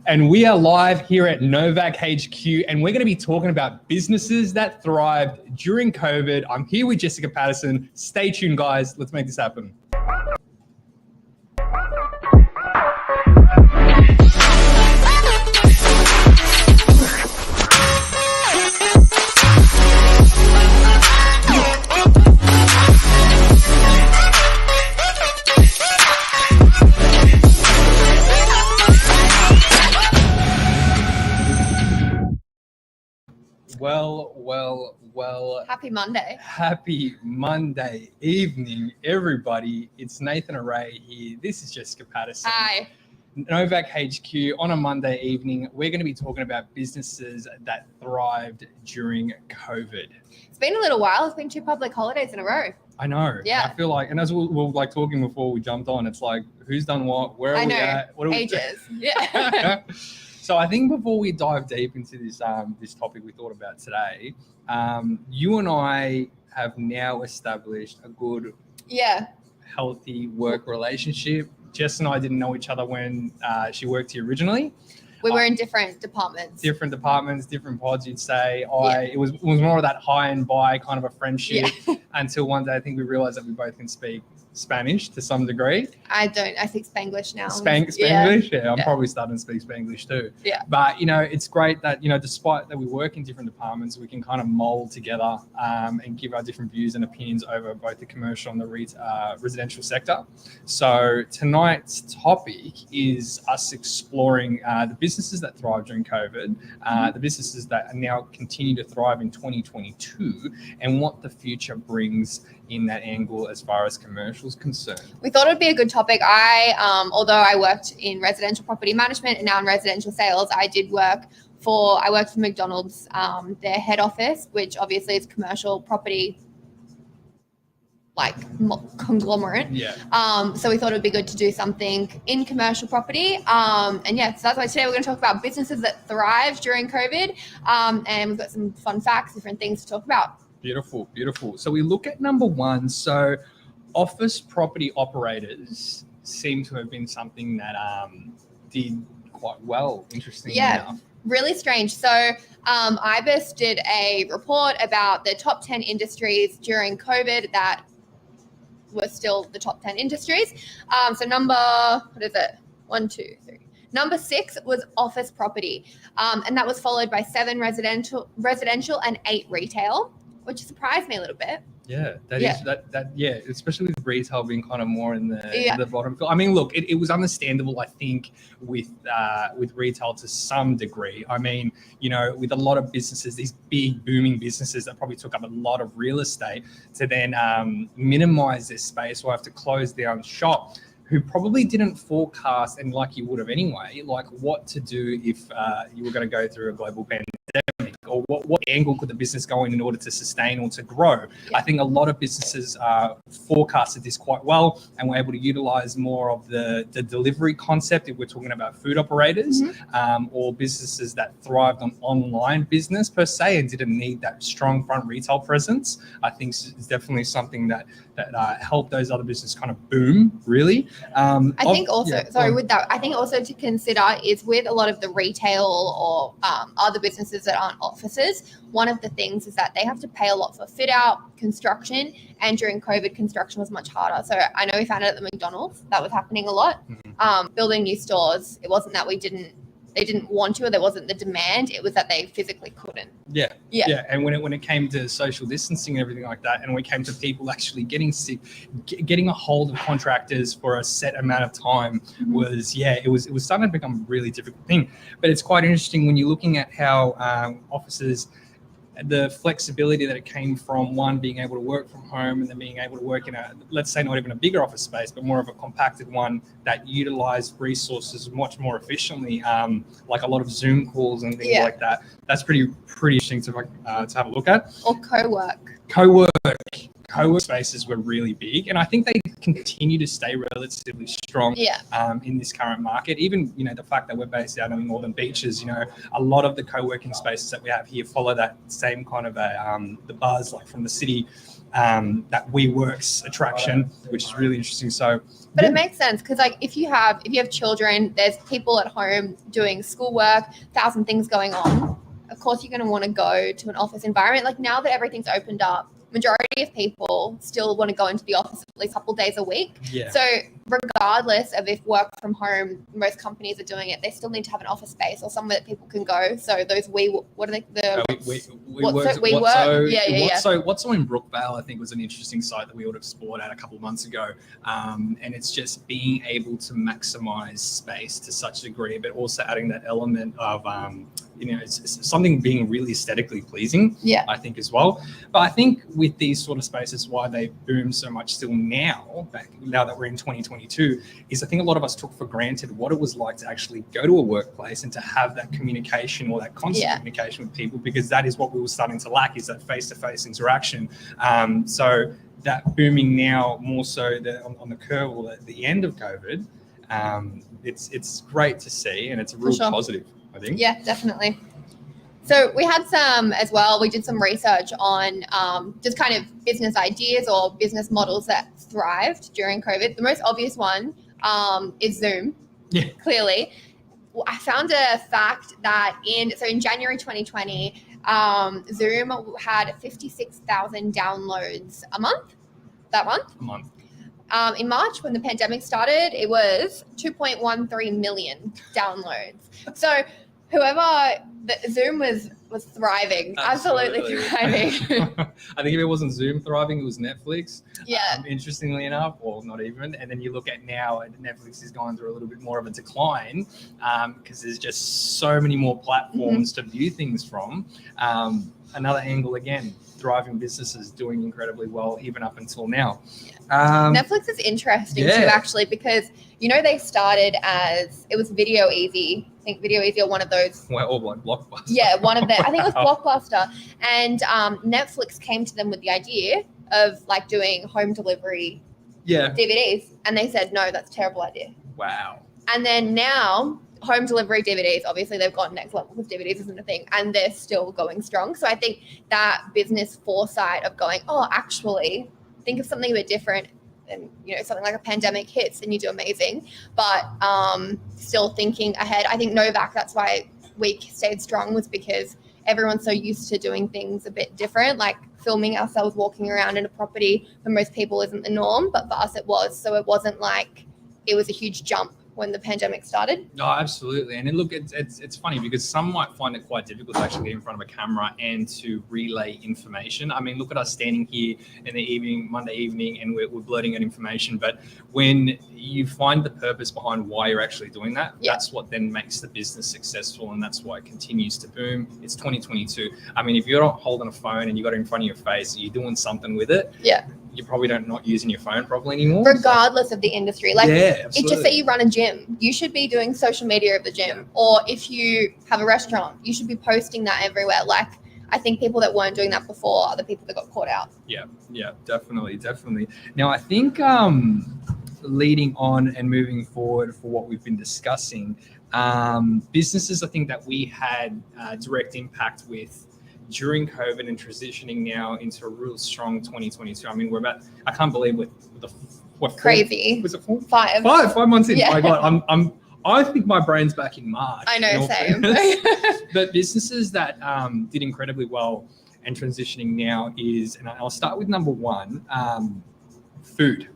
And we are live here at Novak HQ, and we're going to be talking about businesses that thrived during COVID. I'm here with Jessica Patterson. Stay tuned, guys. Let's make this happen. Well. Happy Monday. Happy Monday evening, everybody. It's Nathan ARAYA here. This is Jessica Patterson. Hi. Novak HQ on a Monday evening. We're going to be talking about businesses that thrived during COVID. It's been a little while. It's been 2 public holidays in a row. I know. Yeah. I feel like, and as we were like talking before we jumped on, it's like, who's done what? Where are we at? What are Ages. Yeah. So I think before we dive deep into this this topic we thought about today, you and I have now established a good, healthy work relationship. Jess and I didn't know each other when she worked here originally. We were in different departments. Different pods, you'd say. It was more of that high and by kind of a friendship until one day I think we realized that we both can speak Spanish to some degree. I speak Spanglish now. Spanglish? Yeah, I'm probably starting to speak Spanglish too. Yeah. But, it's great that, despite that we work in different departments, we can kind of mold together and give our different views and opinions over both the commercial and the residential sector. So tonight's topic is us exploring the businesses that thrived during COVID, the businesses that now continue to thrive in 2022, and what the future brings in that angle as far as commercial is concerned. We thought it would be a good topic. Although I worked in residential property management and now in residential sales, I worked for McDonald's, their head office, which obviously is commercial property, like conglomerate. Yeah. So we thought it would be good to do something in commercial property. So that's why today we're going to talk about businesses that thrived during COVID. And we've got some fun facts, different things to talk about. Beautiful. So we look at number one. So office property operators seem to have been something that did quite well, interestingly enough. Really strange. So IBIS did a report about the top 10 industries during COVID that were still the top 10 industries. So number 1, 2, 3. Number 6 was office property. And that was followed by 7 residential and 8 retail, which surprised me a little bit. Yeah, especially with retail being kind of more in the bottom. I mean, look, it was understandable, I think, with retail to some degree. I mean, with a lot of businesses, these big booming businesses that probably took up a lot of real estate to then minimize their space or have to close down shop, who probably didn't forecast, and like you would have anyway, like what to do if you were going to go through a global pandemic, or what angle could the business go in order to sustain or to grow. I think a lot of businesses forecasted this quite well and were able to utilize more of the delivery concept if we're talking about food operators, or businesses that thrived on online business per se and didn't need that strong front retail presence. I think it's definitely something that helped those other businesses kind of boom, really. I think also to consider is with a lot of the retail or other businesses that aren't offices, one of the things is that they have to pay a lot for fit out, construction, and during COVID, construction was much harder. So I know we found out at the McDonald's that was happening a lot. Building new stores, it wasn't that they didn't want to, or there wasn't the demand, it was that they physically couldn't. Yeah. And when it came to social distancing and everything like that, and when it came to people actually getting sick, getting a hold of contractors for a set amount of time was starting to become a really difficult thing. But it's quite interesting when you're looking at how offices, the flexibility that it came from, one, being able to work from home, and then being able to work in a, let's say, not even a bigger office space, but more of a compacted one that utilized resources much more efficiently, like a lot of Zoom calls and things like that. That's pretty interesting to have a look at. Or co-work. co-work spaces were really big, and I think they continue to stay relatively strong in this current market. Even, you know, the fact that we're based out on Northern Beaches, you know, a lot of the co-working spaces that we have here follow that same kind of the buzz, like from the city, that WeWork's attraction, which is really interesting. So, but it makes sense because, like, if you have children, there's people at home doing schoolwork, 1,000 things going on. Of course, you're going to want to go to an office environment. Like, now that everything's opened up, majority of people still want to go into the office at least a couple of days a week. Yeah. So regardless of if work from home, most companies are doing it, they still need to have an office space or somewhere that people can go. So those what are they? What's in Brookvale, I think, was an interesting site that we would have explored out a couple of months ago. And it's just being able to maximize space to such a degree, but also adding that element of, you know, it's something being really aesthetically pleasing, I think, as well. But I think with these sort of spaces, why they boom so much still now that we're in 2022, is I think a lot of us took for granted what it was like to actually go to a workplace and to have that communication or that constant communication with people, because that is what we were starting to lack, is that face-to-face interaction. So that booming now more so on the curve or at the end of COVID, it's great to see, and it's a real positive, I think. Yeah, definitely. So we had some as well. We did some research on just kind of business ideas or business models that thrived during COVID. The most obvious one is Zoom. Yeah. Clearly. I found a fact that in January 2020, Zoom had 56,000 downloads a month. In March, when the pandemic started, it was 2.13 million downloads. So Zoom was thriving, absolutely thriving. I think if it wasn't Zoom thriving, it was Netflix. Yeah. Interestingly enough, or not even. And then you look at now, and Netflix is going through a little bit more of a decline because there's just so many more platforms to view things from. Another angle again, thriving businesses doing incredibly well even up until now. Netflix is interesting too, actually, because, you know, they started as, it was Video Easy. I think Video Easy or one of those. Or like Blockbuster. Yeah, one of them. I think it was Blockbuster. And Netflix came to them with the idea of like doing home delivery DVDs. And they said, no, that's a terrible idea. Wow. And then now home delivery DVDs, obviously they've gone next level because DVDs isn't a thing, and they're still going strong. So I think that business foresight of going, actually, think of something a bit different, and, you know, something like a pandemic hits and you do amazing, but still thinking ahead. I think Novak, that's why we stayed strong, was because everyone's so used to doing things a bit different, like filming ourselves walking around in a property for most people isn't the norm, but for us it was. So it wasn't like it was a huge jump when the pandemic started. No, absolutely. And look, it's funny because some might find it quite difficult to actually get in front of a camera and to relay information. I mean, look at us standing here in the evening, Monday evening, and we're blurting out information. But when you find the purpose behind why you're actually doing that, that's what then makes the business successful, and that's why it continues to boom. It's 2022. I mean, if you're not holding a phone and you got it in front of your face, you're doing something with it. Yeah. You probably not using your phone properly anymore. Regardless of the industry. Like, absolutely. Just say you run a gym, you should be doing social media of the gym. Or if you have a restaurant, you should be posting that everywhere. Like, I think people that weren't doing that before are the people that got caught out. Yeah, definitely. Now, I think leading on and moving forward for what we've been discussing, businesses I think that we had direct impact with during COVID and transitioning now into a real strong 2022. I mean, I can't believe what crazy. Was it 4? 5? 5 months in. Yeah. My God, I think my brain's back in March. I know, same. But businesses that did incredibly well and transitioning now is, and I'll start with number 1, food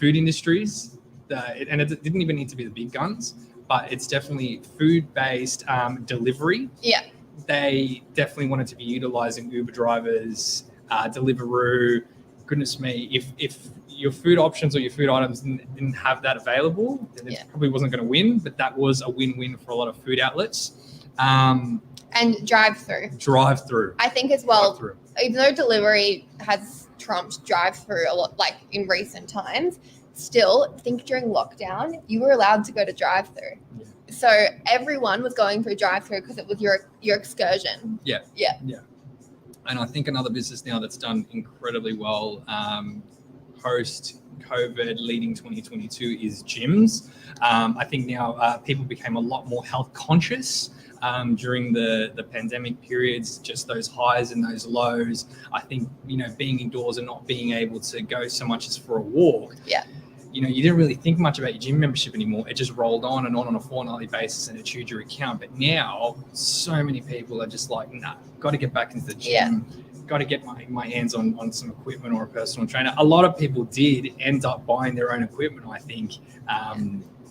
industries. And it didn't even need to be the big guns, but it's definitely food-based delivery. Yeah. They definitely wanted to be utilizing Uber drivers, Deliveroo. Goodness me, if your food options or your food items didn't have that available, then it probably wasn't going to win. But that was a win-win for a lot of food outlets. And drive-through. I think as well, even though delivery has trumped drive-through a lot, like in recent times, still, I think during lockdown, you were allowed to go to drive-through. Yeah. So everyone was going through drive-through because it was your excursion. Yeah. And I think another business now that's done incredibly well post COVID leading 2022 is gyms. I think now people became a lot more health conscious during the pandemic periods, just those highs and those lows. I think, being indoors and not being able to go so much as for a walk. Yeah. You didn't really think much about your gym membership anymore. It just rolled on and on a fortnightly basis and it chewed your account. But now so many people are just like, nah, got to get back into the gym. Yeah. Got to get my hands on some equipment or a personal trainer. A lot of people did end up buying their own equipment, I think,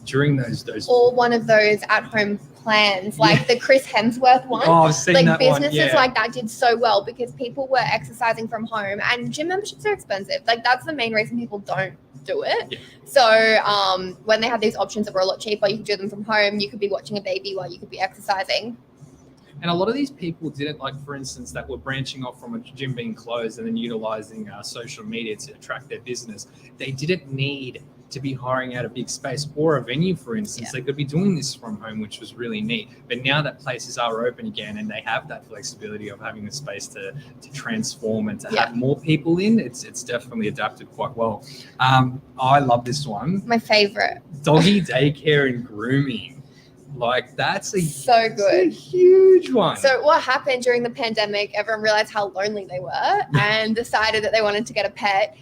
during those. Or one of those at-home plans, like the Chris Hemsworth one. Oh, I've seen that one. Businesses like that did so well because people were exercising from home, and gym memberships are expensive. Like that's the main reason people don't do it. Yeah. So when they had these options that were a lot cheaper, you could do them from home. You could be watching a baby while you could be exercising. And a lot of these people didn't, like, for instance, that were branching off from a gym being closed and then utilizing social media to attract their business. They didn't need to be hiring out a big space or a venue, for instance. They could be doing this from home, which was really neat. But now that places are open again and they have that flexibility of having the space to transform and to have more people in, it's definitely adapted quite well. I love this one. My favorite. Doggy Daycare and Grooming. Like that's so good. A huge one. So what happened during the pandemic, everyone realized how lonely they were and decided that they wanted to get a pet,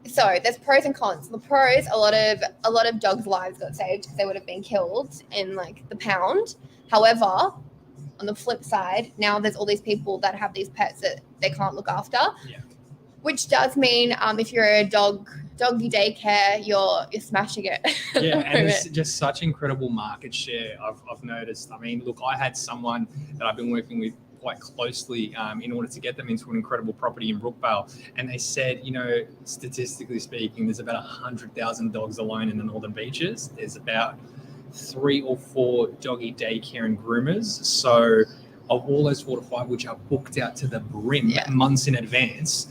so there's pros and cons. The pros, a lot of dogs' lives got saved because they would have been killed in like the pound. However, on the flip side, now there's all these people that have these pets that they can't look after. Yeah. Which does mean if you're a doggy daycare, you're smashing it. Yeah, and it's just such incredible market share I've noticed. I mean, look, I had someone that I've been working with quite closely in order to get them into an incredible property in Brookvale. And they said, statistically speaking, there's about 100,000 dogs alone in the Northern Beaches. There's about 3 or 4 doggy daycare and groomers. So of all those 4 to 5, which are booked out to the brim months in advance,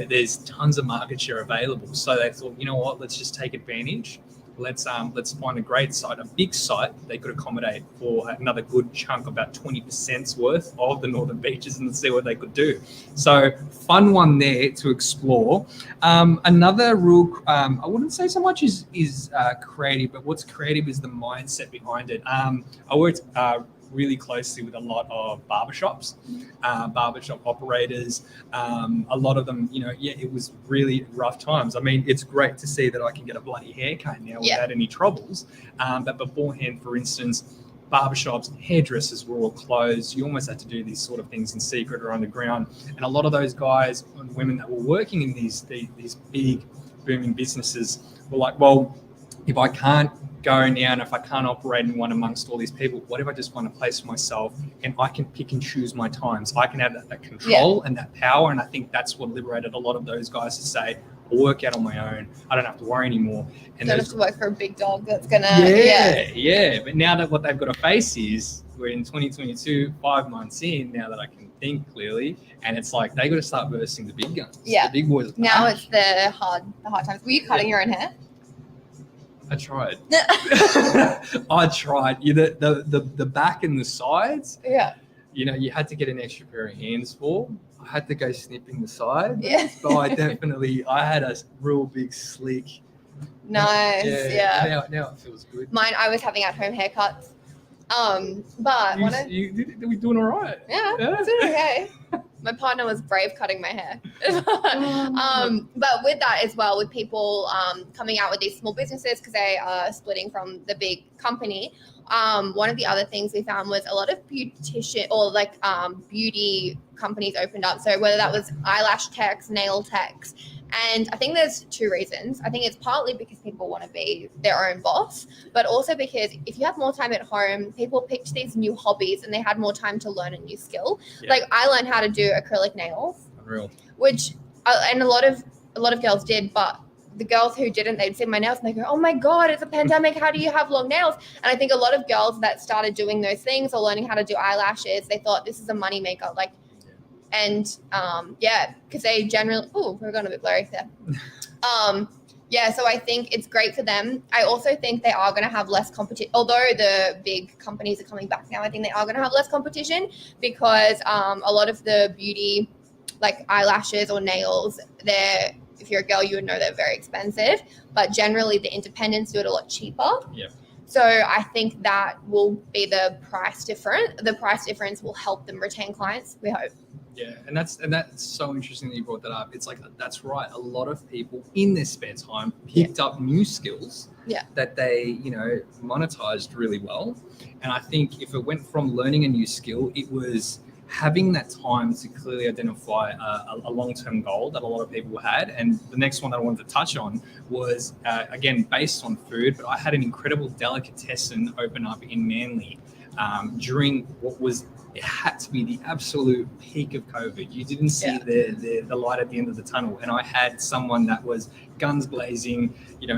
there's tons of market share available. So they thought, you know what, let's just take advantage. Let's find a great site, a big site they could accommodate for another good chunk, about 20% worth of the Northern Beaches, and see what they could do. So fun one there to explore. Another real, I wouldn't say so much is creative, but what's creative is the mindset behind it. I worked really closely with a lot of barbershops, barbershop operators. A lot of them, it was really rough times. I mean, it's great to see that I can get a bloody haircut now without any troubles. But beforehand, for instance, barbershops, hairdressers were all closed. You almost had to do these sort of things in secret or underground. And a lot of those guys and women that were working in these big booming businesses were like, well, if I can't go now and if I can't operate in one amongst all these people, what if I just find a place for myself and I can pick and choose my times? I can have that control and that power. And I think that's what liberated a lot of those guys to say, I'll work out on my own. I don't have to worry anymore. And don't have to work for a big dog that's going to... Yeah. But now that what they've got to face is we're in 2022, 5 months in, now that I can think clearly, and it's like they got to start bursting the big guns. Yeah. The big boys. Now it's the hard times. Were you cutting your own hair? I tried. I tried. The back and the sides. Yeah. You had to get an extra pair of hands for. I had to go snipping the side. Yeah. But I had a real big slick. Nice. Yeah. Now it feels good. Mine, I was having at-home haircuts. But we doing all right? Yeah. It's doing okay. My partner was brave cutting my hair. But with that as well, with people coming out with these small businesses because they are splitting from the big company, one of the other things we found was a lot of beautician or beauty companies opened up. So whether that was eyelash techs, nail techs, and I think there's 2 reasons. I think it's partly because people want to be their own boss, but also because if you have more time at home, people picked these new hobbies and they had more time to learn a new skill. Yeah. Like I learned how to do acrylic nails, Unreal. Which and a lot of girls did, but the girls who didn't, they'd see my nails and they go, oh my God, it's a pandemic. How do you have long nails? And I think a lot of girls that started doing those things or learning how to do eyelashes, they thought this is a money maker. And because they generally, we're going a bit blurry there. Yeah, so I think it's great for them. I also think they are going to have less competition. Although the big companies are coming back now, I think they are going to have less competition because a lot of the beauty, like eyelashes or nails, if you're a girl, you would know they're very expensive. But generally, the independents do it a lot cheaper. Yeah. So I think that will be the price difference. The price difference will help them retain clients, we hope. Yeah, and that's so interesting that you brought that up. It's like, that's right. A lot of people in their spare time picked up new skills that they, monetized really well. And I think if it went from learning a new skill, it was having that time to clearly identify a long-term goal that a lot of people had. And the next one that I wanted to touch on was, again, based on food, but I had an incredible delicatessen open up in Manly during it had to be the absolute peak of COVID. You didn't see the light at the end of the tunnel. And I had someone that was guns blazing,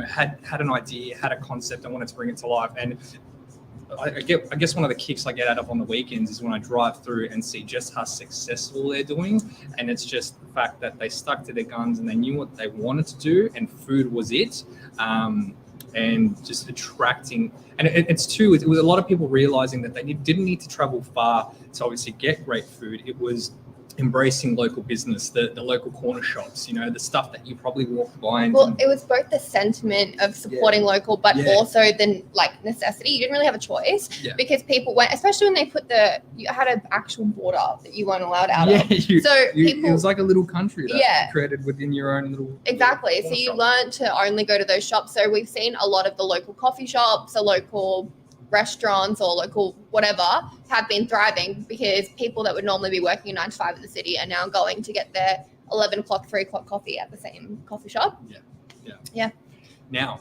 had an idea, had a concept, I wanted to bring it to life. And I guess one of the kicks I get out of on the weekends is when I drive through and see just how successful they're doing. And it's just the fact that they stuck to their guns and they knew what they wanted to do, and food was it. And just attracting, and it's too, it was a lot of people realizing that they didn't need to travel far to obviously get great food. It was embracing local business, the local corner shops, the stuff that you probably walked by. Well, it was both the sentiment of supporting local, but also the necessity. You didn't really have a choice because people went, especially when they you had an actual border that you weren't allowed out of. It was like a little country that you created within your own little. Exactly. So you learned to only go to those shops. So we've seen a lot of the local coffee shops, the local restaurants or local whatever have been thriving because people that would normally be working 9 to 5 in the city are now going to get their 11 o'clock, 3 o'clock coffee at the same coffee shop. Yeah. Now,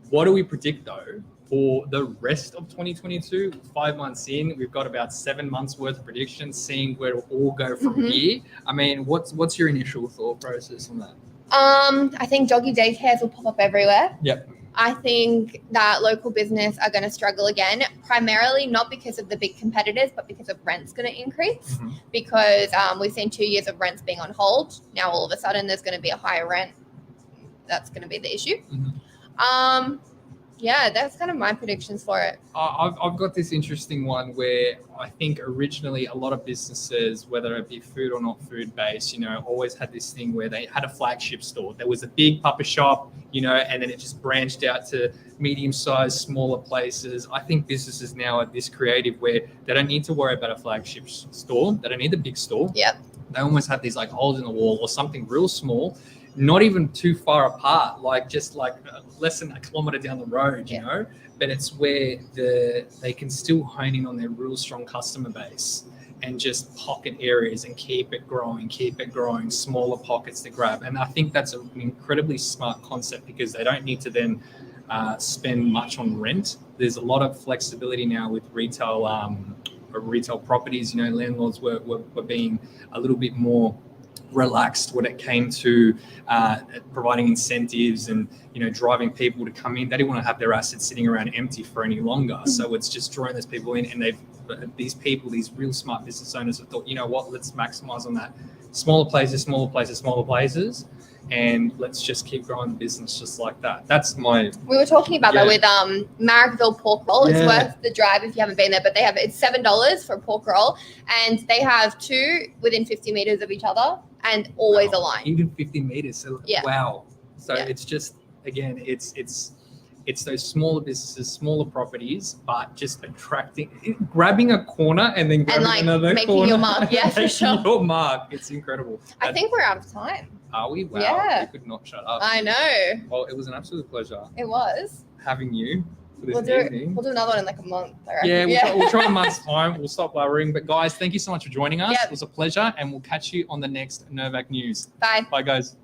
what do we predict though for the rest of 2022? 5 months in, we've got about 7 months worth of predictions, seeing where it'll all go from here. I mean, what's your initial thought process on that? I think doggy daycares will pop up everywhere. Yep. I think that local business are going to struggle again, primarily not because of the big competitors, but because of rent's going to increase. Because we've seen 2 years of rents being on hold. Now all of a sudden there's going to be a higher rent. That's going to be the issue. That's kind of my predictions for it. I've got this interesting one where I think originally a lot of businesses, whether it be food or not food based, always had this thing where they had a flagship store. There was a big papa shop, and then it just branched out to medium-sized, smaller places. I think businesses now are this creative where they don't need to worry about a flagship store. They don't need a big store. Yep. They almost have these holes in the wall or something real small, not even too far apart, just less than a kilometer down the road, but it's where they can still hone in on their real strong customer base and just pocket areas and keep it growing, smaller pockets to grab. And I think that's an incredibly smart concept because they don't need to then spend much on rent. There's a lot of flexibility now with retail properties. Landlords were being a little bit more relaxed when it came to providing incentives and driving people to come in. They didn't want to have their assets sitting around empty for any longer. So it's just drawing those people in, and these real smart business owners have thought, let's maximize on that. Smaller places, and let's just keep growing the business just like that. That's my. We were talking about that with Marrickville pork roll. It's worth the drive if you haven't been there, but it's $7 for a pork roll, and they have 2 within 50 meters of each other and always aligned. Even 50 meters. So wow. So it's just, again, it's those smaller businesses, smaller properties, but just grabbing a corner and then grabbing another making corner. Your mark. Yeah, for sure. Your mark. It's incredible. I think we're out of time. Are we? Wow. Yeah. We could not shut up. I know. Well, it was an absolute pleasure. It was. Having you for this evening. We'll do another one in a month. I reckon. We'll try a month's time. We'll stop worrying. But guys, thank you so much for joining us. It was a pleasure, and we'll catch you on the next Novak News. Bye. Bye, guys.